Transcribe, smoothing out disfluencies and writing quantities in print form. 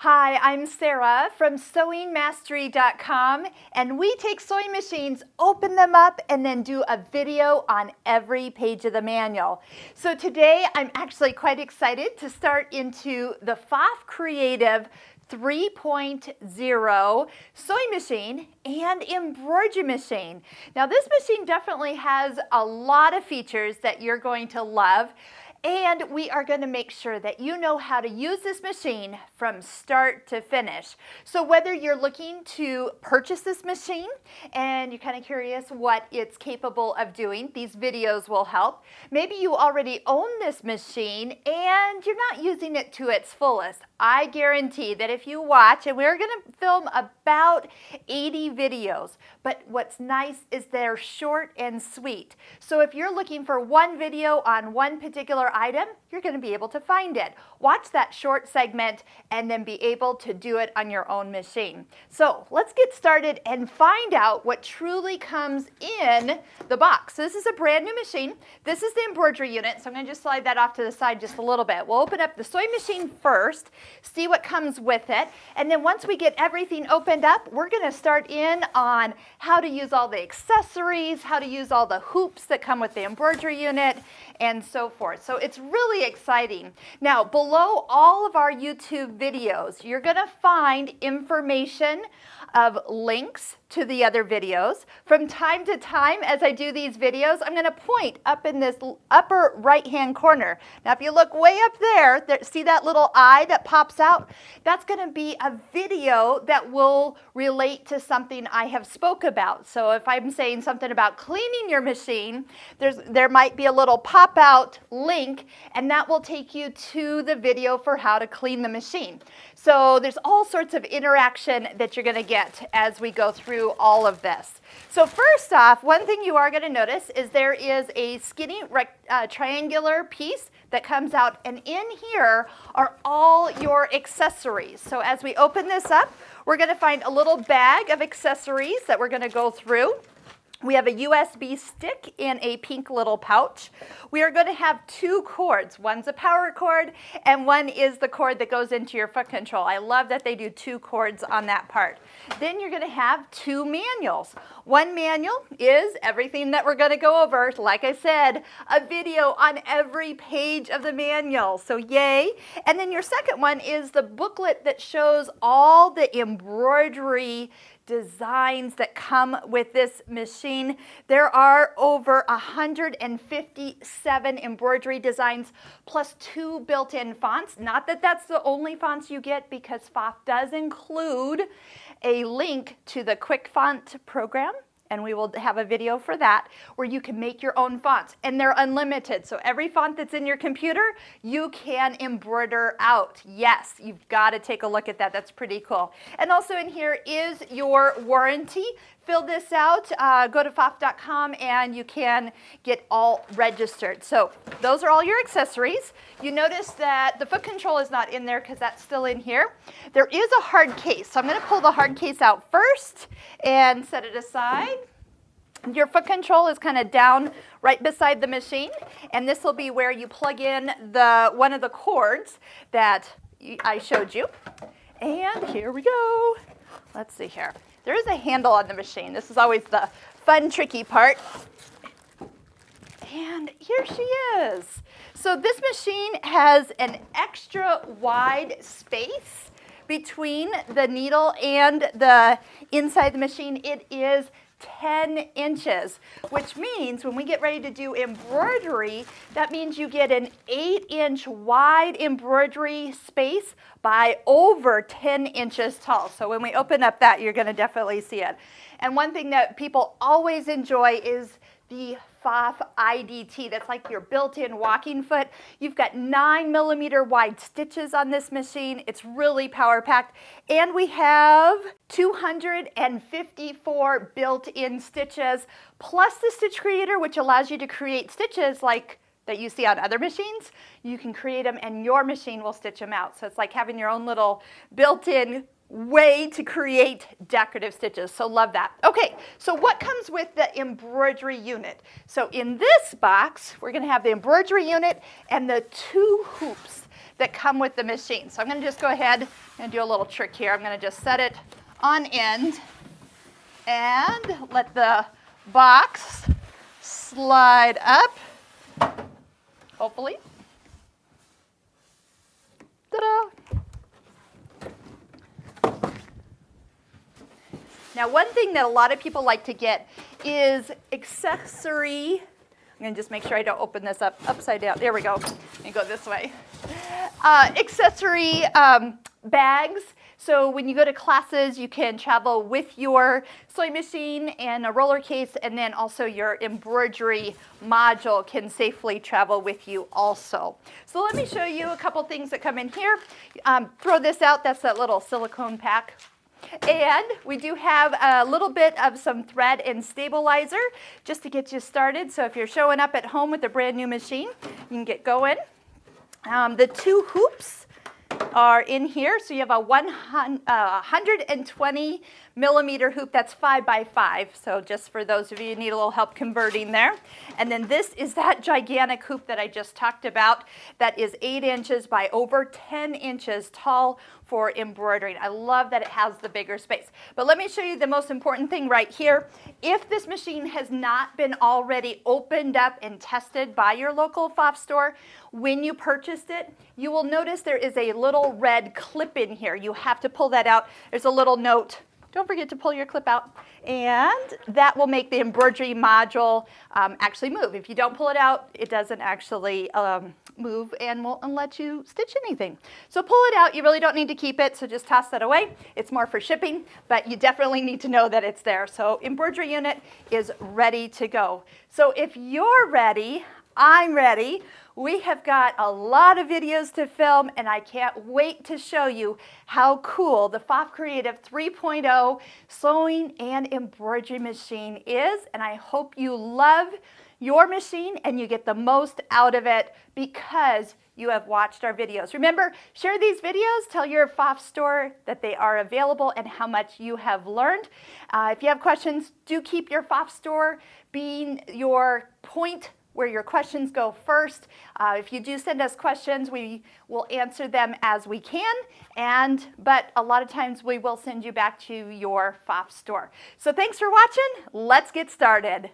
Hi, I'm Sara from sewingmastery.com, and we take sewing machines, open them up, and then do a video on every page of the manual. So today I'm actually quite excited to start into the Pfaff Creative 3.0 sewing machine and embroidery machine. Now this machine definitely has a lot of features that you're going to love. And we are going to make sure that you know how to use this machine from start to finish. So whether you're looking to purchase this machine and you're kind of curious what it's capable of doing, these videos will help. Maybe you already own this machine and you're not using it to its fullest. I guarantee that if you watch, and we're going to film about 80 videos, but what's nice is they're short and sweet. So if you're looking for one video on one particular item, you're going to be able to find it. Watch that short segment and then be able to do it on your own machine. So let's get started and find out what truly comes in the box. So this is a brand new machine. This is the embroidery unit, so I'm going to just slide that off to the side just a little bit. We'll open up the sewing machine first, see what comes with it, and then once we get everything opened up, we're going to start in on how to use all the accessories, how to use all the hoops that come with the embroidery unit, and so forth. So it's really exciting. Now, below all of our YouTube videos, you're going to find information of links to the other videos. From time to time, as I do these videos, I'm going to point up in this upper right-hand corner. Now, if you look way up there, see that little eye that pops out? That's going to be a video that will relate to something I have spoke about. So if I'm saying something about cleaning your machine, there might be a little pop-out link, and that will take you to the video for how to clean the machine. So there's all sorts of interaction that you're going to get as we go through all of this. So first off, one thing you are going to notice is there is a skinny triangular piece that comes out, and in here are all your accessories. So as we open this up, we're going to find a little bag of accessories that we're going to go through. We have a USB stick in a pink little pouch. We are going to have two cords. One's a power cord and one is the cord that goes into your foot control. I love that they do two cords on that part. Then you're going to have two manuals. One manual is everything that we're going to go over. Like I said, a video on every page of the manual. So yay. And then your second one is the booklet that shows all the embroidery designs that come with this machine. There are over 157 embroidery designs plus 2 built-in fonts. Not that that's the only fonts you get, because Pfaff does include a link to the Quick Font program, and we will have a video for that where you can make your own fonts, and they're unlimited. So every font that's in your computer, you can embroider out. Yes, you've got to take a look at that. That's pretty cool. And also in here is your warranty. Fill this out, go to pfaff.com, and you can get all registered. So those are all your accessories. You notice that the foot control is not in there because that's still in here. There is a hard case, so I'm going to pull the hard case out first and set it aside. Your foot control is kind of down right beside the machine, and this will be where you plug in one of the cords that I showed you. And here we go. Let's see here. There is a handle on the machine. This is always the fun, tricky part. And here she is. So this machine has an extra wide space between the needle and the inside the machine. It is 10 inches, which means when we get ready to do embroidery, that means you get an 8-inch wide embroidery space by over 10 inches tall. So when we open up that, you're going to definitely see it. And one thing that people always enjoy is the Pfaff IDT. That's like your built-in walking foot. You've got 9mm wide stitches on this machine. It's really power-packed. And we have 254 built-in stitches, plus the stitch creator, which allows you to create stitches like that you see on other machines. You can create them and your machine will stitch them out. So it's like having your own little built-in way to create decorative stitches. So love that. Okay, so what comes with the embroidery unit? So in this box, we're going to have the embroidery unit and the two hoops that come with the machine. So I'm going to just go ahead and do a little trick here. I'm going to just set it on end and let the box slide up, hopefully. Ta-da! Now, one thing that a lot of people like to get is accessory. I'm going to just make sure I don't open this up upside down. There we go. Let me go this way. Accessory bags. So when you go to classes, you can travel with your sewing machine and a roller case, and then also your embroidery module can safely travel with you also. So let me show you a couple things that come in here. Throw this out. That's that little silicone pack. And we do have a little bit of some thread and stabilizer just to get you started. So if you're showing up at home with a brand new machine, you can get going. The 2 hoops are in here. So you have a 120 millimeter hoop that's 5x5. So just for those of you who need a little help converting there. And then this is that gigantic hoop that I just talked about that is 8 inches by over 10 inches tall for embroidering. I love that it has the bigger space. But let me show you the most important thing right here. If this machine has not been already opened up and tested by your local Pfaff store, when you purchased it, you will notice there is a little red clip in here. You have to pull that out. There's a little note. Don't forget to pull your clip out. And that will make the embroidery module actually move. If you don't pull it out, it doesn't actually move and won't let you stitch anything. So pull it out. You really don't need to keep it, so just toss that away. It's more for shipping, but you definitely need to know that it's there. So embroidery unit is ready to go. So if you're ready, I'm ready. We have got a lot of videos to film, and I can't wait to show you how cool the Pfaff Creative 3.0 sewing and embroidery machine is. And I hope you love your machine and you get the most out of it because you have watched our videos. Remember, share these videos, tell your Pfaff store that they are available and how much you have learned. If you have questions, do keep your Pfaff store being your point where your questions go first. If you do send us questions, we will answer them as we can, but a lot of times we will send you back to your Pfaff store. So thanks for watching. Let's get started.